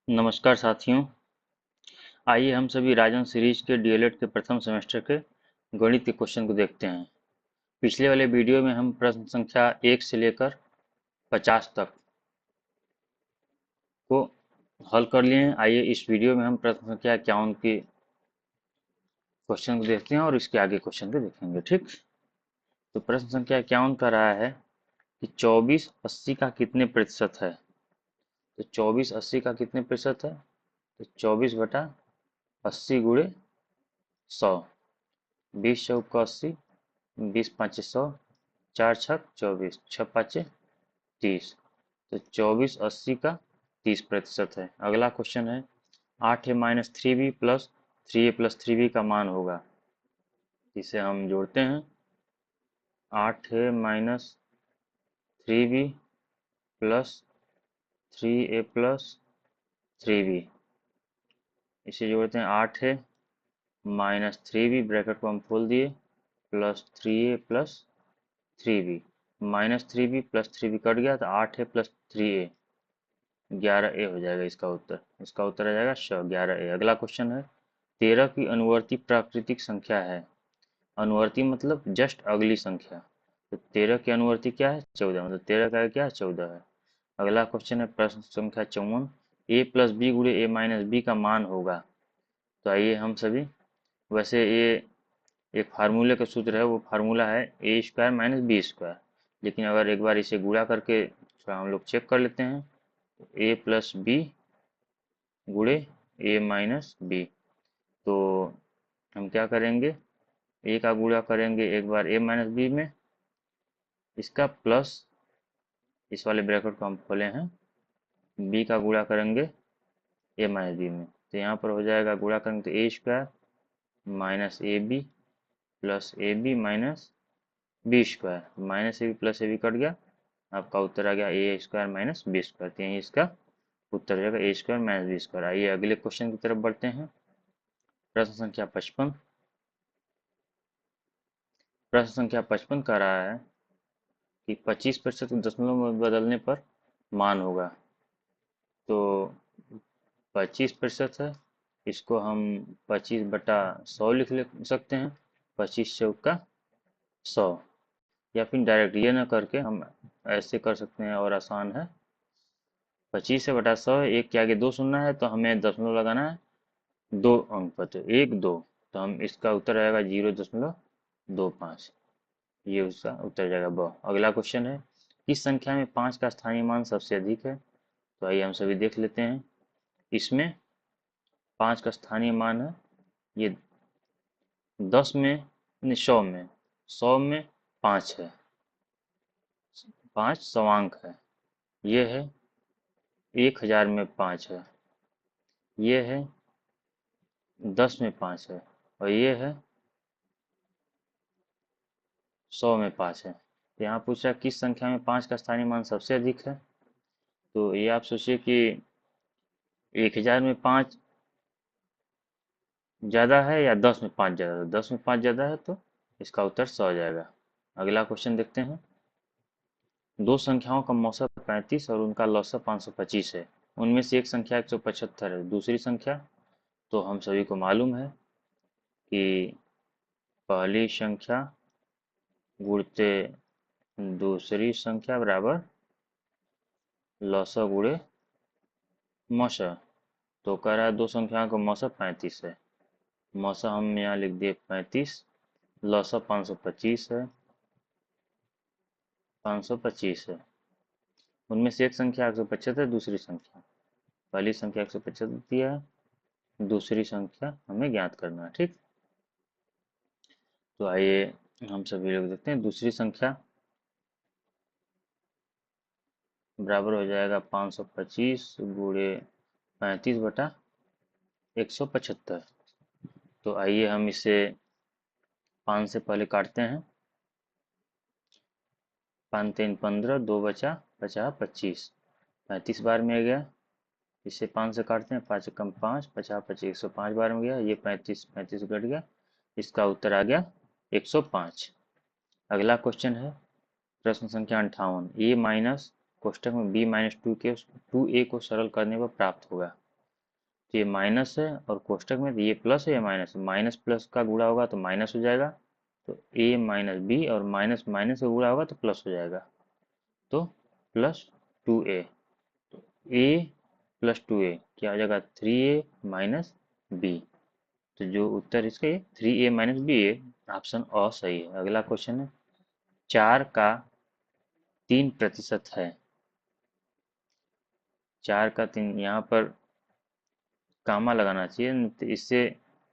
नमस्कार साथियों। आइए हम सभी राजन सीरीज के डीएलएड के प्रथम सेमेस्टर के गणित के क्वेश्चन को देखते हैं। पिछले वाले वीडियो में हम प्रश्न संख्या 1 से लेकर 50 तक को हल कर लिए हैं। आइए इस वीडियो में हम प्रश्न संख्या 51 के क्वेश्चन को देखते हैं और इसके आगे क्वेश्चन को देखेंगे। ठीक, तो प्रश्न संख्या 51 का रहा है कि 24 80 का कितने प्रतिशत है। तो 24 80 का कितने प्रतिशत है, तो 24/80 गुणे 100। 20 चौक 80, 20 पाँचे 100, 4 छक 24, 6 पाँचे 30। तो 24 80 का 30% है। अगला क्वेश्चन है 8a minus 3b plus 3a plus 3b का मान होगा। इसे हम जोड़ते हैं। 8a minus 3b plus 3a plus 3b, इसे जोड़ते हैं। 8a माइनस 3b ब्रैकेट को हम खोल दिए plus 3a plus 3b, minus 3b plus 3b cut गया तो 8a प्लस 3a 11a हो जाएगा। इसका उत्तर आ जाएगा 11a। अगला क्वेश्चन है 13 की अनुवर्ती प्राकृतिक संख्या है। अनुवर्ती मतलब जस्ट अगली संख्या। तो 13 की अनुवर्ती क्या है, 14, मतलब 13 का क्या है, 14 है। अगला क्वेश्चन है प्रश्न संख्या 54, a प्लस बी गुणे a माइनस बी का मान होगा। तो आइए हम सभी, वैसे ये एक फार्मूले का सूत्र है, वो फार्मूला है ए स्क्वायर माइनस बी स्क्वायर, लेकिन अगर एक बार इसे गुणा करके थोड़ा हम लोग चेक कर लेते हैं। ए प्लस बी गुणे ए माइनस बी, तो हम क्या करेंगे, ए का गुणा करेंगे एक बार ए माइनस बी में, इसका प्लस इस वाले ब्रैकेट को हम खोले हैं, बी का गुणा करेंगे ए माइनस बी में। तो यहाँ पर हो जाएगा गुणा करेंगे तो A square minus A B plus A B minus B square, minus A B plus A B cut गया, आपका उत्तर आ गया A square minus B square. तो यही इसका उत्तर हो जाएगा A square minus B square. आइए अगले क्वेश्चन की तरफ बढ़ते हैं। प्रश्न संख्या 55। प्रश्न संख्या 55 का रहा है कि 25% को दशमलव में बदलने पर मान होगा। तो 25% है, इसको हम 25/100 लिख सकते हैं, 25 चौका 100, या फिर डायरेक्ट ये ना करके हम ऐसे कर सकते हैं और आसान है। 25 से बटा 100 है, एक के आगे 2 सुनना है तो हमें दशमलव लगाना है 2 अंक पर, तो 1 2, तो हम इसका उत्तर आएगा 0.25। ये उसका उत्तर जाएगा ब। अगला क्वेश्चन है किस संख्या में 5 का स्थानीय मान सबसे अधिक है। तो आइए हम सभी देख लेते हैं। इसमें 5 का स्थानीय मान है, ये 10 में, 100 में, 100 में 5 है, 5 सवांक है। ये है 1000 में 5 है, ये है 10 में 5 है, और ये है 100 में 5 है। तो यहाँ पूछ रहा है किस संख्या में 5 का स्थानीय मान सबसे अधिक है। तो ये आप सोचिए कि 1000 में 5 ज़्यादा है या 10 में 5 ज़्यादा है। 10 में 5 ज़्यादा है तो इसका उत्तर 100 आ जाएगा। अगला क्वेश्चन देखते हैं। दो संख्याओं का मौसम 35 और उनका लौसम 525 है। उनमें से एक संख्या 175 है, दूसरी संख्या। तो हम सभी को मालूम है कि पहली संख्या गुणते दूसरी संख्या बराबर लौसम गुणे मौसा। तो कह रहा है दो संख्याओं का मौसा 35 है, मौसा हम यहाँ लिख दिए 35, लौसम 525 है, 525 है। उनमें से एक संख्या 175, दूसरी संख्या, पहली संख्या 175 दिया है, दूसरी संख्या हमें ज्ञात करना है। ठीक, तो आइए हम सभी लोग देखते हैं। दूसरी संख्या बराबर हो जाएगा 525 गुणे 35/175। तो आइए हम इसे 5 से पहले काटते हैं। 5 3 15, 2 बचा 50 25, 35 बार में आ गया। इसे 5 से काटते हैं, 5 कम 5, 50 25, 105 बार में गया। ये 35 35 घट गया, इसका उत्तर आ गया 105। अगला क्वेश्चन है प्रश्न संख्या 58, ए माइनस कोष्टक में बी माइनस 2 ए को सरल करने पर प्राप्त होगा। तो ये माइनस है और कोष्टक में तो ये प्लस है, ये माइनस है, माइनस प्लस का गुणा होगा तो माइनस हो जाएगा। तो a माइनस बी और माइनस माइनस का गुणा होगा तो प्लस हो जाएगा, तो प्लस 2a। तो a प्लस 2a क्या हो जाएगा, 3a माइनस बी। तो जो उत्तर इसका ये 3a माइनस बी है, ऑप्शन अ सही है। अगला क्वेश्चन है, 4 का 3% है। 4 का 3, यहाँ पर कामा लगाना चाहिए, नहीं तो इससे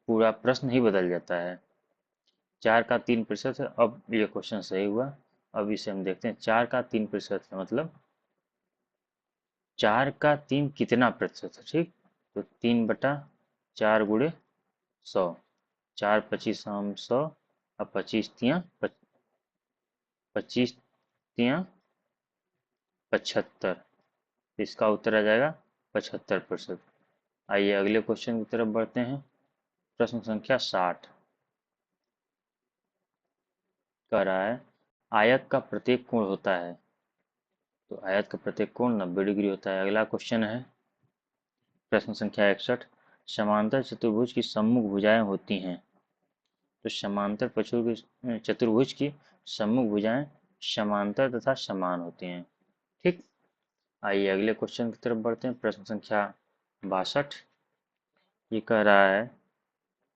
पूरा प्रश्न ही बदल जाता है। 4 का 3% है, अब ये क्वेश्चन सही हुआ। अब इसे हम देखते हैं, 4 का 3% है मतलब 4 का 3 कितना प्रतिशत है, ठीक। तो 3/4 गुणे 100, 4 25 हम 100, अब 25 75, इसका उत्तर आ जाएगा 75%। आइए अगले क्वेश्चन की तरफ बढ़ते हैं। प्रश्न संख्या 60 कह रहा है, आयत का प्रत्येक कोण होता है। तो आयत का प्रत्येक कोण 90 डिग्री होता है। अगला क्वेश्चन है, प्रश्न संख्या 61, समांतर चतुर्भुज की सम्मुख भुजाएं होती हैं। तो समांतर पक्षों की चतुर्भुज की सम्मुख भुजाएं समांतर तथा समान होती हैं, ठीक। आइए अगले क्वेश्चन की तरफ बढ़ते हैं। प्रश्न संख्या 62 ये कह रहा है,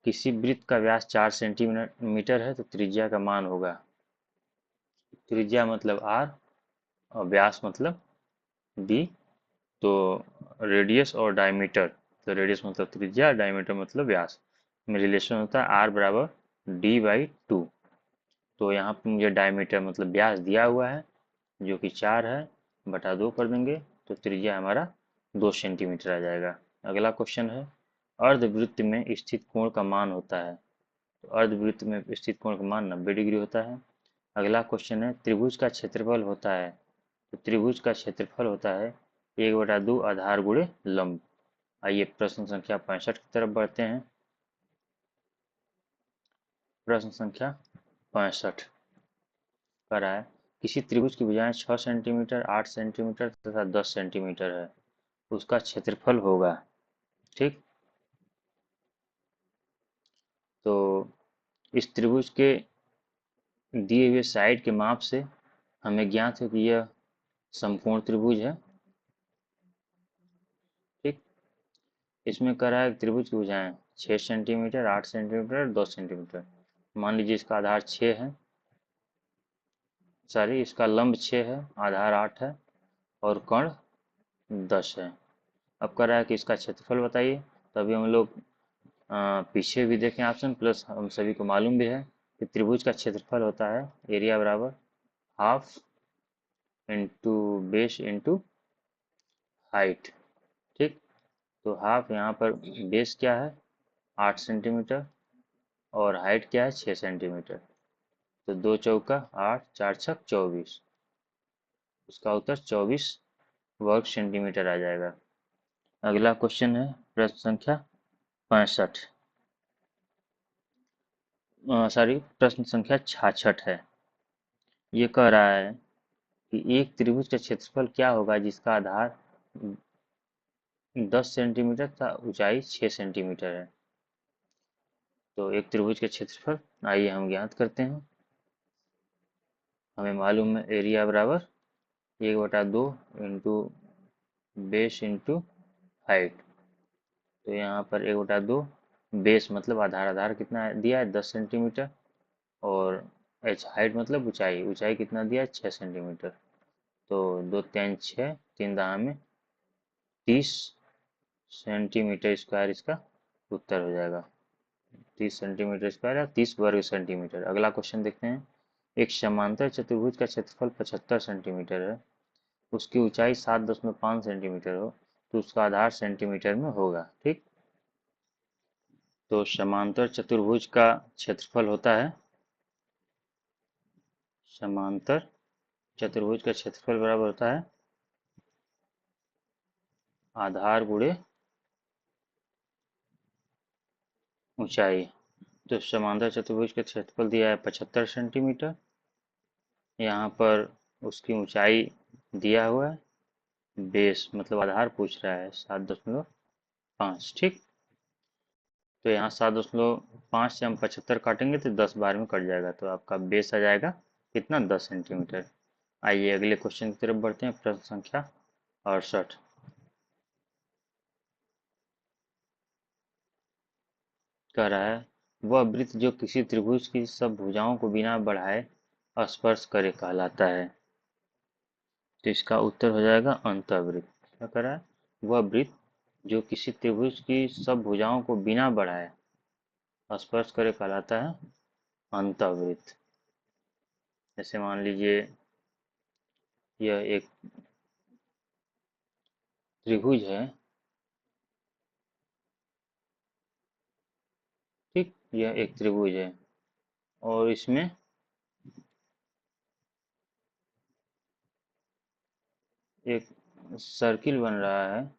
किसी वृत्त का व्यास 4 सेंटीमीटर है तो त्रिज्या का मान होगा। त्रिज्या मतलब r और व्यास मतलब d। तो रेडियस और डायमीटर, तो रेडियस मतलब त्रिज्या, डायमीटर मतलब व्यास में रिलेशन होता है r/d/2। तो यहाँ पर मुझे डायमीटर मतलब व्यास दिया हुआ है जो कि 4 है, बटा 2 कर देंगे तो त्रिज्या हमारा 2 सेंटीमीटर आ जाएगा। अगला क्वेश्चन है, अर्धवृत्त में स्थित कोण का मान होता है। तो अर्धवृत्त में स्थित कोण का मान 90 डिग्री होता है। अगला क्वेश्चन है, त्रिभुज का क्षेत्रफल होता है। तो त्रिभुज का क्षेत्रफल होता है 1/2 आधार गुणे लंब। आइए प्रश्न संख्या 65 की तरफ बढ़ते हैं। प्रश्न संख्या 65 कह रहा है, किसी त्रिभुज की भुजाएं 6 सेंटीमीटर, 8 सेंटीमीटर तथा 10 सेंटीमीटर है, उसका क्षेत्रफल होगा, ठीक। तो इस त्रिभुज के दिए हुए साइड के माप से हमें ज्ञात है कि यह समकोण त्रिभुज है, ठीक। इसमें कह रहा है त्रिभुज की भुजाएं 6 सेंटीमीटर, 8 सेंटीमीटर, 10 सेंटीमीटर। मान लीजिए इसका आधार 6 है, सॉरी इसका लंब 6 है, आधार 8 है और कर्ण 10 है। अब कह रहा है कि इसका क्षेत्रफल बताइए। तो अभी हम लोग पीछे भी देखें ऑप्शन, प्लस हम सभी को मालूम भी है कि त्रिभुज का क्षेत्रफल होता है एरिया बराबर half into base into height, ठीक। तो हाफ यहाँ पर बेस क्या है 8 सेंटीमीटर और हाइट क्या है 6 सेंटीमीटर। तो 2 चौका 8, 4 छक 24, इसका उत्तर 24 वर्ग सेंटीमीटर आ जाएगा। अगला क्वेश्चन है, प्रश्न संख्या 65, सॉरी प्रश्न संख्या 66 है। ये कह रहा है कि एक त्रिभुज का क्षेत्रफल क्या होगा जिसका आधार 10 सेंटीमीटर तथा ऊंचाई 6 सेंटीमीटर है। तो एक त्रिभुज के क्षेत्रफल आइए हम ज्ञात करते हैं। हमें मालूम है एरिया बराबर 1/2 इंटू बेस इंटू हाइट। तो यहाँ पर 1/2 बेस मतलब आधार, आधार कितना दिया है 10 सेंटीमीटर और एच हाइट मतलब ऊंचाई, ऊंचाई कितना दिया है 6 सेंटीमीटर। तो 2 3 6, 3 दाह में 30 सेंटीमीटर स्क्वायर इसका उत्तर हो जाएगा। 30 सेंटीमीटर स्क्वायर या 30 वर्ग सेंटीमीटर। अगला क्वेश्चन देखते हैं, एक समांतर चतुर्भुज का क्षेत्रफल 75 सेंटीमीटर है, उसकी ऊंचाई 7.5 सेंटीमीटर हो, तो उसका आधार सेंटीमीटर में होगा, ठीक। तो समांतर चतुर्भुज का क्षेत्रफल होता है, समांतर चतुर्भुज का क्षेत्रफल बराबर होता है आधार गुणे ऊंचाई। तो समांतर चतुर्भुज का क्षेत्रफल दिया है 75 सेंटीमीटर, यहाँ पर उसकी ऊंचाई दिया हुआ है, बेस मतलब आधार पूछ रहा है 7.5 5। ठीक, तो यहाँ 7.5 से हम 75 काटेंगे तो 10 बार में कट जाएगा, तो आपका बेस आ जाएगा कितना, 10 सेंटीमीटर। आइए अगले क्वेश्चन की तरफ बढ़ते हैं। प्रश्न संख्या 68 कह रहा है, वह वृत्त जो किसी त्रिभुज की सब भुजाओं को बिना बढ़ाए स्पर्श करे कहलाता है। तो इसका उत्तर हो जाएगा अंतःवृत्त। क्या कह रहा है, वह वृत्त जो किसी त्रिभुज की सब भुजाओं को बिना बढ़ाए स्पर्श करे कहलाता है अंतःवृत्त। जैसे मान लीजिए यह एक त्रिभुज है, ठीक, यह एक त्रिभुज है और इसमें एक सर्किल बन रहा है।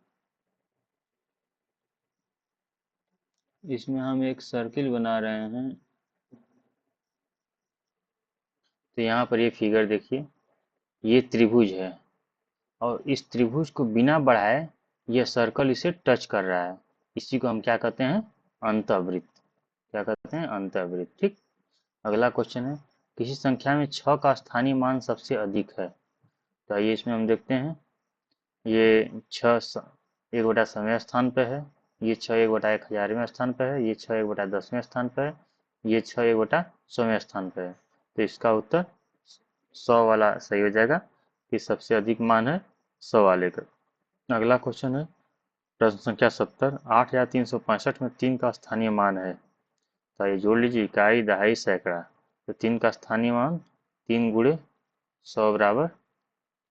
इसमें हम एक सर्किल बना रहे हैं। तो यहाँ पर ये फिगर देखिए, ये त्रिभुज है और इस त्रिभुज को बिना बढ़ाए यह सर्कल इसे टच कर रहा है। इसी को हम क्या कहते हैं, अंतःवृत्त। क्या कहते हैं, अंतःवृत्त। ठीक, अगला क्वेश्चन है, किसी संख्या में 6 का स्थानीय मान सबसे अधिक है। तो आइए इसमें हम देखते हैं। ये 6 एक बटा समय स्थान पे है, ये 6 एक बटा 1000वें स्थान पे है, ये 6 एक बटा 10वें स्थान पे है, ये 6 एक बटा 100वें स्थान पे है। तो इसका उत्तर 100 वाला सही हो जाएगा कि सबसे अधिक मान है 100 वाले का। अगला क्वेश्चन है, प्रश्न संख्या 70, 8365 में 3 का स्थानीय मान है। तो ये जोड़ लीजिए, इकाई, दहाई, सैकड़ा। तो 3 का स्थानीय मान 3 गुणे 100 बराबर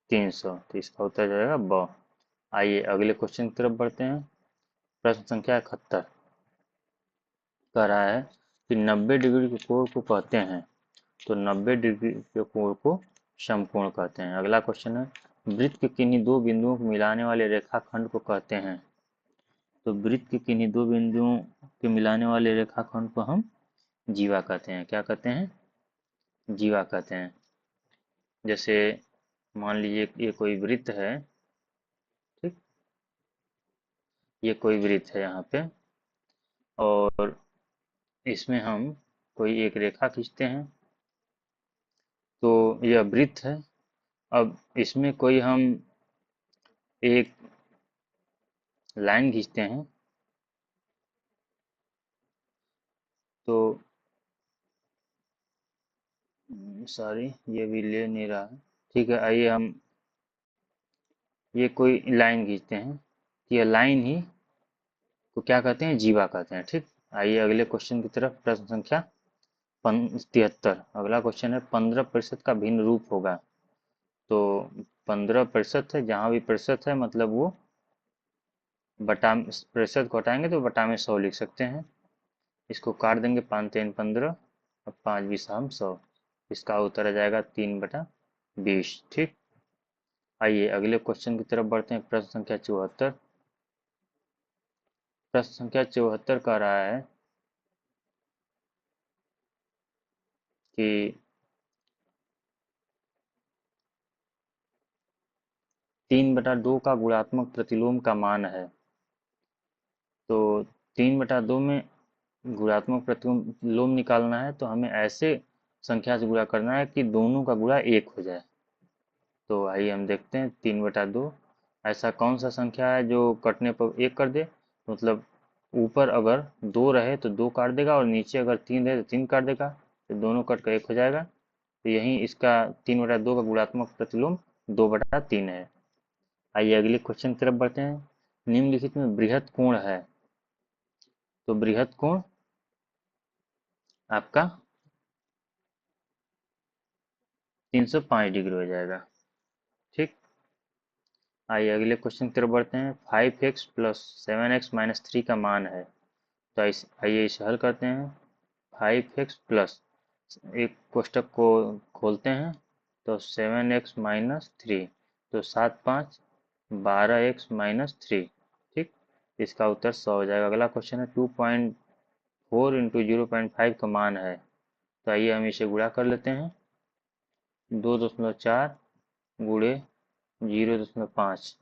300। तो इसका उत्तर जाएगा ब। आइए अगले क्वेश्चन की तरफ बढ़ते हैं। प्रश्न संख्या 71 कह रहा है कि 90 डिग्री के कोण को कहते हैं। तो 90 डिग्री के कोण को समकोण कहते हैं। अगला क्वेश्चन है, वृत्त के किन्हीं दो बिंदुओं को मिलाने वाले रेखाखंड को कहते हैं। तो वृत्त के किन्हीं दो बिंदुओं के मिलाने वाले रेखाखंड को हम जीवा कहते हैं। क्या कहते हैं, जीवा कहते हैं। जैसे मान लीजिए ये कोई वृत्त है, ठीक, ये कोई वृत्त है यहाँ पे, और इसमें हम कोई एक रेखा खींचते हैं। तो यह वृत्त है। अब इसमें कोई हम एक लाइन खींचते हैं, तो सॉरी ये भी ले नहीं रहा है। ठीक है, आइए हम ये कोई लाइन खींचते हैं, ये लाइन ही को क्या कहते हैं, जीवा कहते हैं। ठीक, आइए अगले क्वेश्चन की तरफ। प्रश्न संख्या 73 अगला क्वेश्चन है, 15% का भिन्न रूप होगा। तो 15% है, जहाँ भी प्रतिशत है मतलब वो बटा, प्रतिशत को हटाएंगे तो बटा में 100 लिख सकते हैं। इसको काट देंगे, 5 3 15 और 5 20 100। इसका उत्तर आ जाएगा 3/20। ठीक, आइए अगले क्वेश्चन की तरफ बढ़ते हैं। प्रश्न संख्या 74 प्रश्न संख्या 74 कह रहा है कि 3/2 का गुणात्मक प्रतिलोम का मान है। तो 3/2 में गुणात्मक प्रतिलोम निकालना है तो हमें ऐसे संख्या से गुणा करना है कि दोनों का गुणा 1 हो जाए। तो आइए हम देखते हैं, 3/2 ऐसा कौन सा संख्या है जो कटने पर 1 कर दे। मतलब ऊपर अगर 2 रहे तो 2 काट देगा और नीचे अगर 3 रहे तो 3 काट देगा, तो दोनों कट कर 1 हो जाएगा। तो यही इसका 3/2 का गुणात्मक प्रतिलोम 2/3 है। आइए अगले क्वेश्चन की तरफ बढ़ते हैं। निम्नलिखित में बृहद कोण है। तो बृहद कोण आपका 305 डिग्री हो जाएगा। ठीक, आइए अगले क्वेश्चन की तरफ बढ़ते हैं। 5x प्लस 7x-3 का मान है। तो आइए इसे हल करते हैं। 5x प्लस, एक कोष्टक को खोलते हैं, तो 7x-3, तो 7 5 12x-3। ठीक, इसका उत्तर 100 हो जाएगा। अगला क्वेश्चन है, 2.4 इंटू 0.5 का मान है। तो आइए हम इसे गुणा कर लेते हैं। 2.4 गुणे 0.5,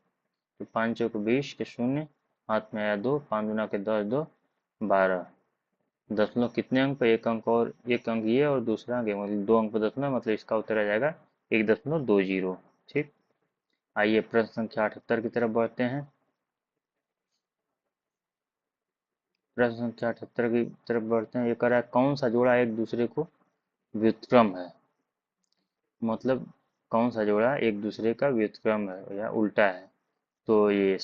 तो 5 चौक 20 के 0 हाथ में आया 2, 5 गुना के 10, 2 12। दशमलव कितने अंक पे? एक अंक, और एक अंक ये और दूसरा अंक ये, मतलब 2 अंक पे दशमलव, मतलब इसका उत्तर आ जाएगा 1.20। ठीक। आइए प्रश्न संख्या 78 की तरफ बढ़ते हैं। प्रश्न संख्या 78 की तरफ बढ़ते हैं। ये कह रहा है कौन सा जोड़ा एक दूसरे को व्युत्क्रम है? मतलब कौन सा जोड़ा एक दूसरे का व्युत्क्रम है या उल्टा है? तो ये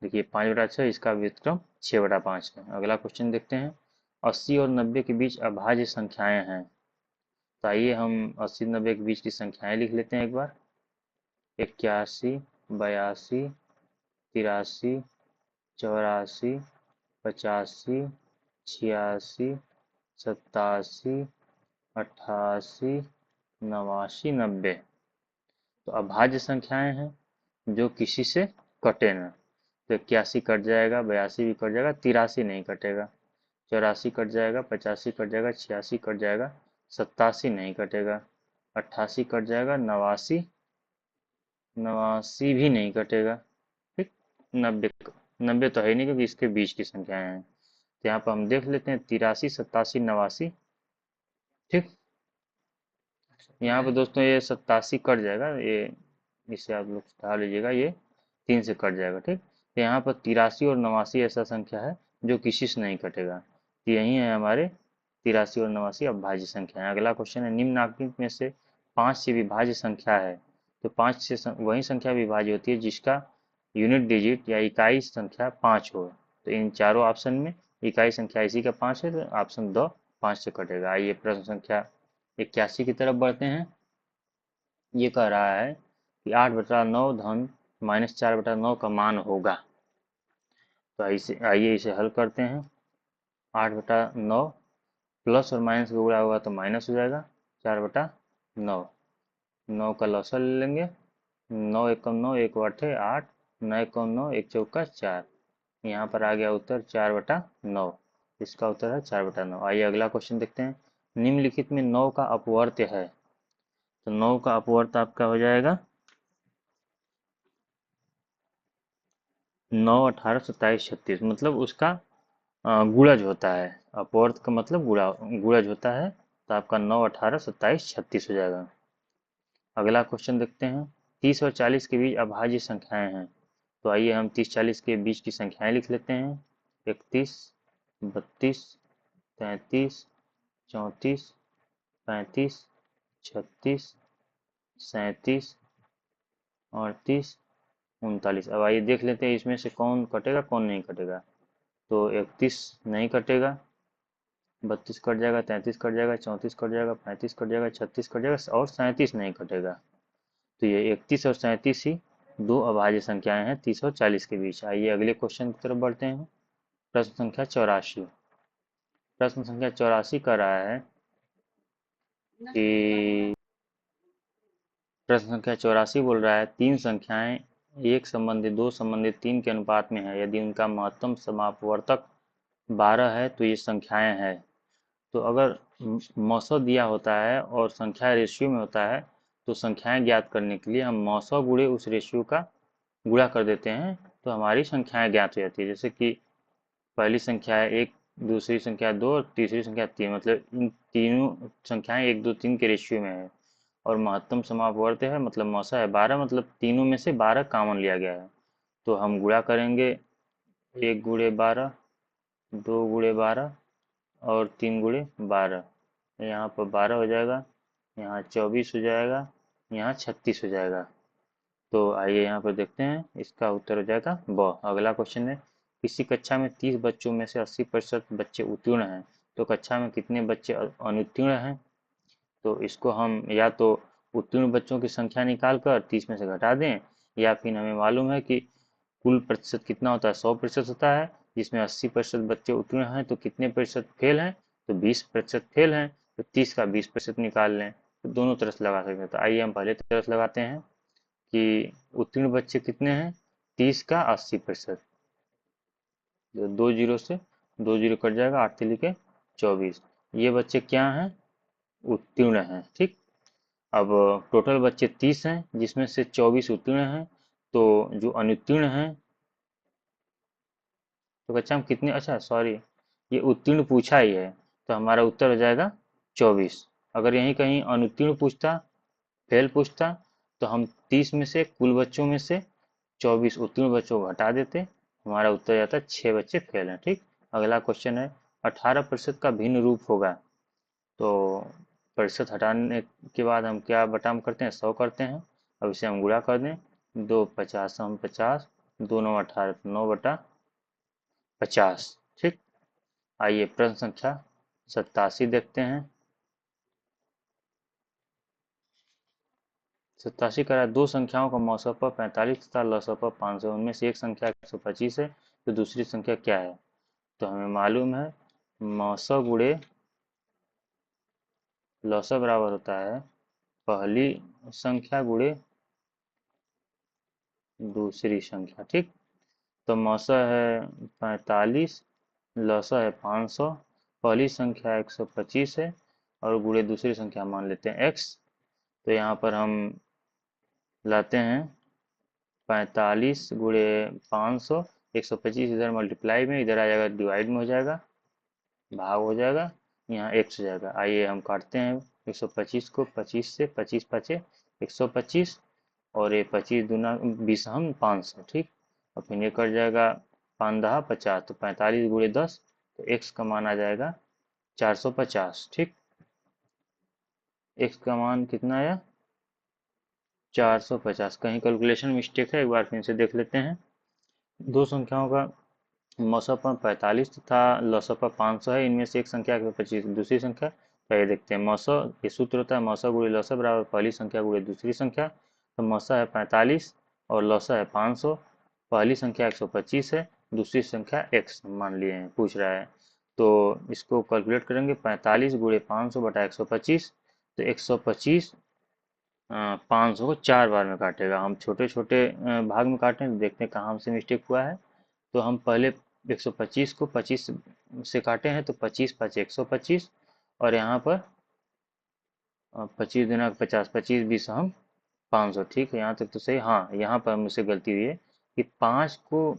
देखिए 5/6, इसका व्युत्क्रम 6/5 है। अगला क्वेश्चन देखते हैं। 80 और 90 के बीच अभाज्य संख्याएं हैं। तो आइए हम 80 90 के बीच की संख्याएं लिख लेते हैं एक बार। 81, 82, 83, 84, 85, 86, 87, 88, 89, 90। तो अभाज्य संख्याएं हैं जो किसी से कटे ना। तो 81 कट जाएगा, 82 भी कट जाएगा, 83 नहीं कटेगा, 84 कट जाएगा, 85 कट जाएगा, 86 कट जाएगा, 87 नहीं कटेगा, 88 कट जाएगा, 89 89 भी नहीं कटेगा। ठीक। 90 90 तो है ही नहीं क्योंकि इसके बीच की संख्याएं हैं। तो यहाँ पर हम देख लेते हैं 83, 87, 89। ठीक। यहाँ पर दोस्तों ये 87 कट जाएगा, ये इसे आप लोग हटा लीजिएगा, ये 3 से कट जाएगा। ठीक। तो यहाँ पर 83 और 89 ऐसा संख्या है जो किसी से नहीं कटेगा। तो यही है हमारे 83 और 89 अभाज्य संख्या है। अगला क्वेश्चन है निम्नलिखित में से 5 से विभाज्य संख्या है। तो 5 से वही संख्या विभाज्य होती है जिसका यूनिट डिजिट या इकाई संख्या 5 हो। तो इन चारों ऑप्शन में इकाई संख्या इसी का 5 है, तो ऑप्शन 2 5 से कटेगा। आइए प्रश्न संख्या 81 की तरफ बढ़ते हैं। ये कह रहा है कि 8/9 धन -4/9 का मान होगा। तो आइए इसे हल करते हैं। 8/9 प्लस और माइनस का गुणा होगा तो माइनस हो जाएगा, 4/9। 9 का लॉसर ले लेंगे, 9 एकम 9, 1 आठे 8, 9 एकम 9, 1 चौका 4। यहाँ पर आ गया उत्तर 4/9। इसका उत्तर है 4/9। आइए अगला क्वेश्चन देखते हैं। निम्नलिखित में 9 का अपवर्त्य है। तो 9 का अपवर्त्य आपका हो जाएगा 9, 18, 27, 36, मतलब उसका गुणज होता है। अपवर्त का मतलब गुणज होता है। तो आपका 9, 18, 27, 36 हो जाएगा। अगला क्वेश्चन देखते हैं। 30 और 40 के बीच अभाज्य संख्याएं हैं। तो आइए हम 30 40 के बीच की संख्याएं लिख लेते हैं। 31, 32, 33, 34, 35, 36, 37, 38, 39। अब आइए देख लेते हैं इसमें से कौन कटेगा कौन नहीं कटेगा। तो 31 नहीं कटेगा, 32 कट जाएगा, 33 कट जाएगा, 34 कट जाएगा, 35 कट जाएगा, 36 कट जाएगा और 37 नहीं कटेगा। तो ये 31 और 37 ही दो अभाज्य संख्याएं हैं 30 और 40 के बीच। आइए अगले क्वेश्चन की तरफ बढ़ते हैं। प्रश्न संख्या 84। प्रश्न संख्या 84 कर रहा है कि प्रश्न संख्या 84 बोल रहा है तीन संख्याएं एक संबंधित दो संबंधित तीन के अनुपात में है। यदि उनका महत्तम समापवर्तक 12 है तो ये संख्याएं हैं। तो अगर मौसौ दिया होता है और संख्या रेशियो में होता है तो संख्याएं ज्ञात करने के लिए हम मौसौ गुणे उस रेशियो का गुणा कर देते हैं तो हमारी संख्याएं ज्ञात हो जाती है। जैसे कि पहली संख्या है 1, दूसरी संख्या 2 और तीसरी संख्या 3, मतलब इन तीनों संख्याएं 1 2 3 के रेशियो में है। और महत्तम समापवर्त है मतलब मौसा है 12, मतलब तीनों में से 12 कॉमन लिया गया है। तो हम गुणा करेंगे 1 गुणे 12, 2 गुणे 12 और 3 गुणे 12। यहाँ पर 12 हो जाएगा, यहाँ 24 हो जाएगा, यहाँ 36 हो जाएगा। तो आइए यहाँ पर देखते हैं, इसका उत्तर हो जाएगा ब। अगला क्वेश्चन है किसी कक्षा में 30 बच्चों में से 80% बच्चे उत्तीर्ण हैं तो कक्षा में कितने बच्चे अनुत्तीर्ण हैं। तो इसको हम या तो उत्तीर्ण बच्चों की संख्या निकाल कर 30 में से घटा दें, या फिर हमें मालूम है कि कुल प्रतिशत कितना होता है 100% होता है, जिसमें 80% बच्चे उत्तीर्ण हैं तो कितने प्रतिशत फेल हैं। तो 20% फेल हैं। तो 30 का 20% निकाल लें, तो दोनों तरफ से लगा सकते हैं। तो आइए हम पहले तरफ लगाते हैं कि उत्तीर्ण बच्चे कितने हैं 30 का 80%। तो 2 जीरो से 2 जीरो कट जाएगा, 8 लिखे 24। ये बच्चे क्या हैं उत्तीर्ण हैं। ठीक। अब टोटल बच्चे 30 हैं जिसमें से 24 उत्तीर्ण हैं। तो जो अनुत्तीर्ण हैं तो कक्षा हम कितने, अच्छा सॉरी, ये उत्तीर्ण पूछा ही है, तो हमारा उत्तर हो जाएगा 24। अगर यहीं कहीं अनुत्तीर्ण पूछता, फेल पूछता, तो हम 30 में से, कुल बच्चों में से 24 उत्तीर्ण बच्चों को हटा देते, हमारा उत्तर जाता है 6 बच्चे फेल हैं। ठीक। अगला क्वेश्चन है, 18% का भिन्न रूप होगा। तो प्रतिशत हटाने के बाद हम क्या बटा में करते हैं, 100 करते हैं। अब इसे हम गुणा कर दें, 2 50 हम 50, 2 9 18, 9/50। ठीक। आइए प्रश्न संख्या 87 देखते हैं। 87 कह रहा है, दो संख्याओं का मौसम पर 45 तथा लसअ पर 500, उनमें से एक संख्या 125 है, तो दूसरी संख्या क्या है। तो हमें मालूम है मौसम गुणे लसअ बराबर होता है पहली संख्या गुणे दूसरी संख्या। ठीक। तो मौसा है 45, लौसा है 500, पहली संख्या 125 है, और गुणे दूसरी संख्या मान लेते हैं x। तो यहाँ पर हम लाते हैं 45 गुणे 500, 125 इधर मल्टीप्लाई में, इधर आ जाएगा डिवाइड में हो जाएगा, भाग हो जाएगा, यहाँ x हो जाएगा। आइए हम काटते हैं 125 को 25 से, 25 पचे 125, और ये 25 दूना 20 हम 500। ठीक। और फिर ये कट जाएगा 5×10 = 50, तो 45 गुणे 10, तो x का मान आ जाएगा 450। ठीक। x का मान कितना आया, 450। कहीं कैलकुलेशन मिस्टेक है, एक बार फिर से देख लेते हैं। दो संख्याओं का मौसम 45 तथा लसअ 500 है, इनमें से एक संख्या 125, दूसरी संख्या। पहले देखते हैं मौसम, ये सूत्र होता है मौसम गुणे लसअ बराबर पहली संख्या गुणे दूसरी संख्या। तो मौसम है 45 और लसअ है 500, पहली संख्या 125 है, दूसरी संख्या x मान लिए हैं, पूछ रहा है। तो इसको कैलकुलेट करेंगे, 45 गुणे 500 बटा 125, तो 125 500 को 4 बार में काटेगा। हम छोटे छोटे भाग में काटें तो देखते हैं कहाँ हमसे मिस्टेक हुआ है। तो हम पहले 125 को 25 से काटे हैं, तो 25 5 125, और यहाँ पर 25 दुना 50, 25 20 हम 500। ठीक है, यहाँ तक तो सही। हाँ, यहाँ पर मुझसे गलती हुई है कि 5 को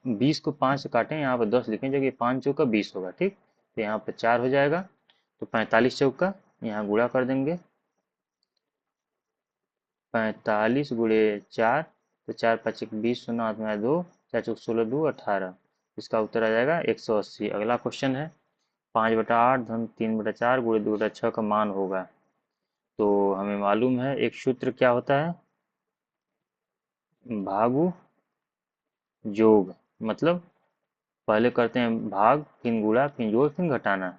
20 को 5 से काटें, यहाँ पर 10 लिखें, जबकि 5 चौका 20 होगा। ठीक। तो यहाँ पर 4 हो जाएगा, तो 45 चौका यहाँ गुणा कर देंगे, 45 गुणे 4, तो 4 5 20, 0 हाथ में 2, 4 चौक 16, 2 18। इसका उत्तर आ जाएगा 180। अगला क्वेश्चन है, 5/8 धन 3/4 गुणे 2/6 का मान होगा। तो हमें मालूम है एक सूत्र क्या होता है, भागु जोग। मतलब पहले करते हैं भाग, फिर गुणा, फिर जोड़, फिर घटाना।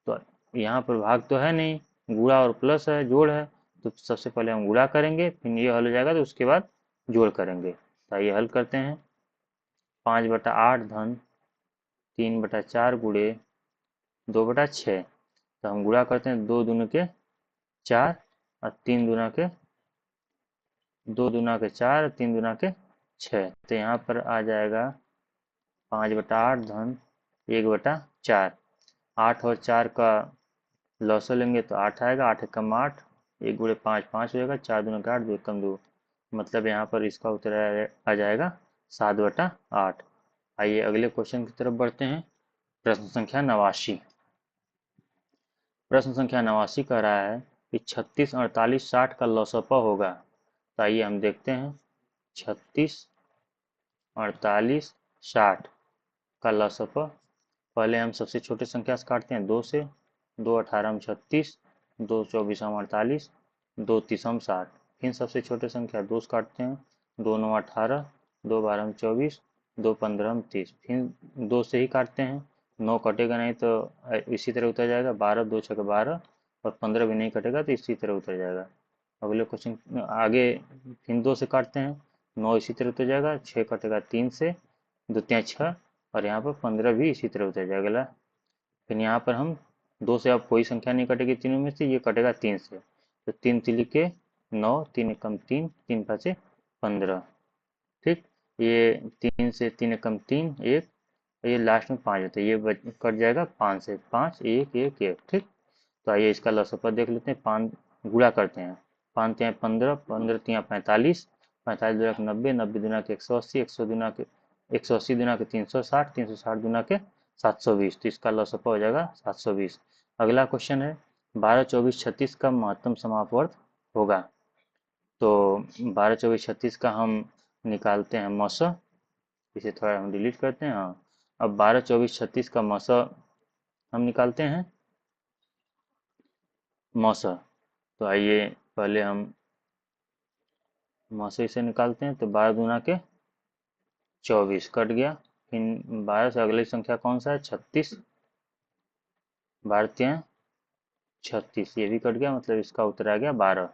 तो यहाँ पर भाग तो है नहीं, गुणा और प्लस है, जोड़ है। तो सबसे पहले हम गुणा करेंगे, फिर ये हल हो जाएगा, तो उसके बाद जोड़ करेंगे। तो आइए हल करते हैं। 5/8 धन 3/4 गुणे 2/6। तो हम गुणा करते हैं, 2 दूनी के 4 और 3 दूना के 2 दूना के 4, 3 दूना के 6। तो यहाँ पर आ जाएगा 5/8 धन 1/4। 8 और 4 का लॉस लेंगे तो 8 आएगा, 8 एकम 8, 1 गुणे 5 5 हो जाएगा, 4 दूना के 8, 2 एकम 2। मतलब यहाँ पर इसका उत्तर आ जाएगा 7/8। आइए अगले क्वेश्चन की तरफ बढ़ते हैं। प्रश्न संख्या 89। प्रश्न संख्या 89 कह रहा है कि 36 48 60 का लसअ होगा। तो आइए हम देखते हैं, 36 48 60 का लसअ। पहले हम सबसे छोटे संख्या से काटते हैं, 2 से। 2 18 में 36, 2 24 में 48, 2 30 में 60। फिर सबसे छोटे संख्या 2 से काटते हैं, 2 9 18, 2 12 में 24, 2 15 में 30। फिर 2 से ही काटते हैं, 9 कटेगा नहीं तो इसी तरह उतर जाएगा, 12 2 6 12, और 15 भी नहीं कटेगा तो इसी तरह उतर जाएगा। अगले क्वेश्चन आगे फिर 2 से काटते हैं, 9 इसी तरह उतर जाएगा, 6 कटेगा 3 से, 2 3 6, और यहाँ पर 15 भी इसी तरह उतर जाएगा। अगला फिर यहाँ पर हम 2 से अब कोई संख्या नहीं कटेगी तीनों में से, ये कटेगा 3 से। तो 3 तिली के 9, 3 एकम 3, 3 5 15। ठीक। ये 3 से 3 एकम 3 1, ये लास्ट में 5 होता है, ये कट जाएगा 5 से, 5 1 1 1। ठीक। तो आइए इसका लसअ देख लेते हैं। 5 गुणा करते हैं, 5 3 15, 15 3 45, 45 2 90, 90 दूना के 180, 100 दूना के 180 गुना के 360, 360 गुना के 720, तो इसका लसपा हो जाएगा 720। अगला क्वेश्चन है 12, 24, 36 का महत्तम समापवर्त होगा। तो 12, 24, 36 का हम निकालते हैं मौसा, इसे थोड़ा हम डिलीट करते हैं। हाँ, अब 12, 24, 36 का मौसा हम निकालते हैं मौसा। तो आइए पहले हम मौसे इसे निकालते हैं। तो 12 गुना के 24 कट गया। फिर 12 से अगली संख्या कौन सा है? 36। 12 तियां 36, ये भी कट गया, मतलब इसका उत्तर आ गया 12।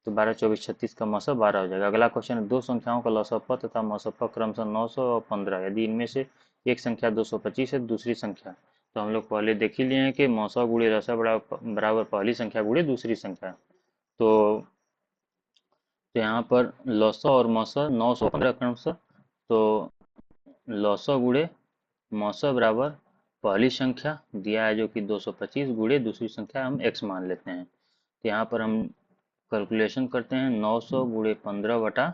तो 12, 24, 36 का मौसा 12 हो जाएगा। अगला क्वेश्चन है दो संख्याओं का लसपा तथा मौसपा क्रमशः 900 और 15, यदि इनमें से एक संख्या 225 है, दूसरी संख्या। तो हम लोग पहले देख ही लिए हैं कि मौसा गुणे रसा बराबर पहली संख्या गुणे दूसरी संख्या। तो यहाँ पर लौसा और मौसा 900 15 क्रमशः। तो लौसा गुणे मौसा बराबर पहली संख्या दिया है जो कि 225 गुणे दूसरी संख्या हम x मान लेते हैं। तो यहाँ पर हम कैलकुलेशन करते हैं 900 गुणे 15 बटा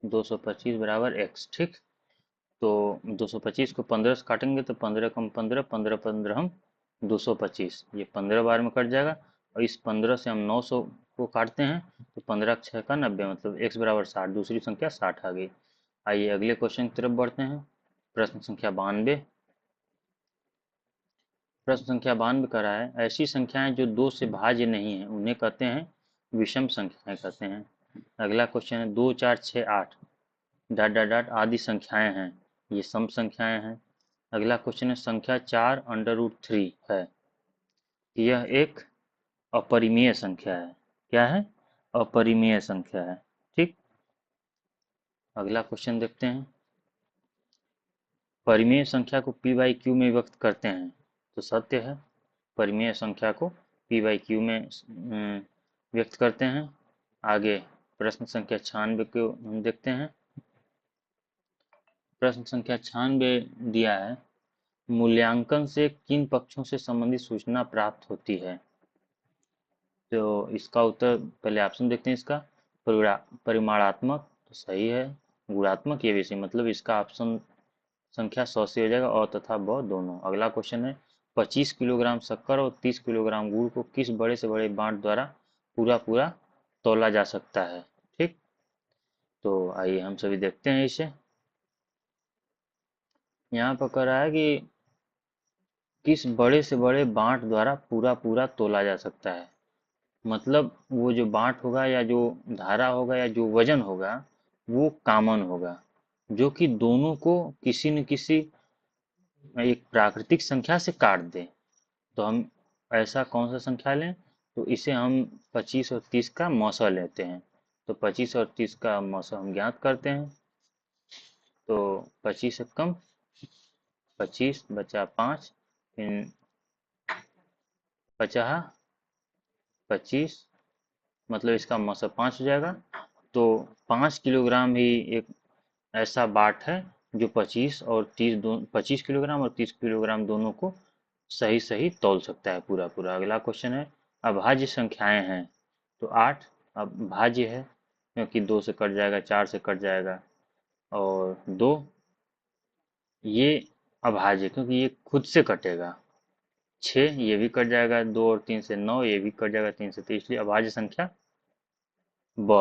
225 बराबर x। ठीक, तो 225 को 15 से काटेंगे तो 15 कम 15, 15 15 हम 225, ये 15 बार में कट जाएगा। और इस 15 से हम 900 को काटते हैं तो 15 6 का 90, मतलब x बराबर 60, दूसरी संख्या 60 आ गई। आइए अगले क्वेश्चन की तरफ बढ़ते हैं। प्रश्न संख्या 92। प्रश्न संख्या 92 कर रहा है ऐसी संख्याएं जो 2 से भाज्य नहीं है उन्हें कहते हैं विषम संख्याएं कहते हैं। अगला क्वेश्चन है 2, 4, 6, 8 डॉट डॉट डॉट आदि संख्याएं हैं, ये सम संख्याएं हैं। अगला क्वेश्चन है संख्या 4 √3 है, यह एक अपरिमेय संख्या है। क्या है? अपरिमेय संख्या है। ठीक, अगला क्वेश्चन देखते हैं। परिमेय संख्या को p बाई क्यू में व्यक्त करते हैं, तो सत्य है, परिमेय संख्या को p बाई क्यू में व्यक्त करते हैं। आगे प्रश्न संख्या 96 को हम देखते हैं। प्रश्न संख्या 96 दिया है मूल्यांकन से किन पक्षों से संबंधित सूचना प्राप्त होती है। तो इसका उत्तर पहले ऑप्शन देखते हैं। इसका परिमाणात्मक तो सही है, गुणात्मक ये भी सही, मतलब इसका ऑप्शन संख्या 100 से हो जाएगा, और तथा ब दोनों। अगला क्वेश्चन है 25 किलोग्राम शक्कर और 30 किलोग्राम गुड़ को किस बड़े से बड़े बांट द्वारा पूरा पूरा तौला जा सकता है। ठीक, तो आइए हम सभी देखते हैं इसे। यहाँ पर कह रहा है कि किस बड़े से बड़े बांट द्वारा पूरा पूरा तोला जा सकता है, मतलब वो जो बांट होगा या जो धारा होगा या जो वजन होगा वो कॉमन होगा, जो कि दोनों को किसी न किसी एक प्राकृतिक संख्या से काट दे। तो हम ऐसा कौन सा संख्या लें? तो इसे हम 25 और 30 का मौसा लेते हैं। तो 25 और 30 का मौसा हम ज्ञात करते हैं। तो 25 से कम 25 बचा 5, फिर 50 25, मतलब इसका मौसा 5 हो जाएगा। तो 5 किलोग्राम ही एक ऐसा बाट है जो 25 किलोग्राम और 30 किलोग्राम दोनों को सही सही तौल सकता है पूरा पूरा। अगला क्वेश्चन है अभाज्य संख्याएं हैं, तो 8 अब भाज्य है क्योंकि 2 से कट जाएगा, 4 से कट जाएगा, और 2 ये अभाज्य क्योंकि ये खुद से कटेगा। 6 ये भी कट जाएगा, 2 और 3 से 9 ये भी कट जाएगा 3 से, तो इसलिए अभाज्य संख्या ब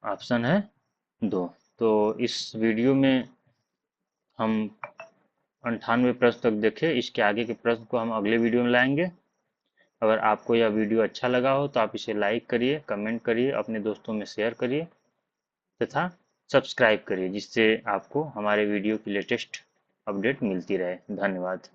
ऑप्शन है 2। तो इस वीडियो में हम 98 प्रश्न तक देखे, इसके आगे के प्रश्न को हम अगले वीडियो में लाएंगे। अगर आपको यह वीडियो अच्छा लगा हो तो आप इसे लाइक करिए, कमेंट करिए, अपने दोस्तों में शेयर करिए तथा सब्सक्राइब करिए, जिससे आपको हमारे वीडियो की लेटेस्ट अपडेट मिलती रहे। धन्यवाद।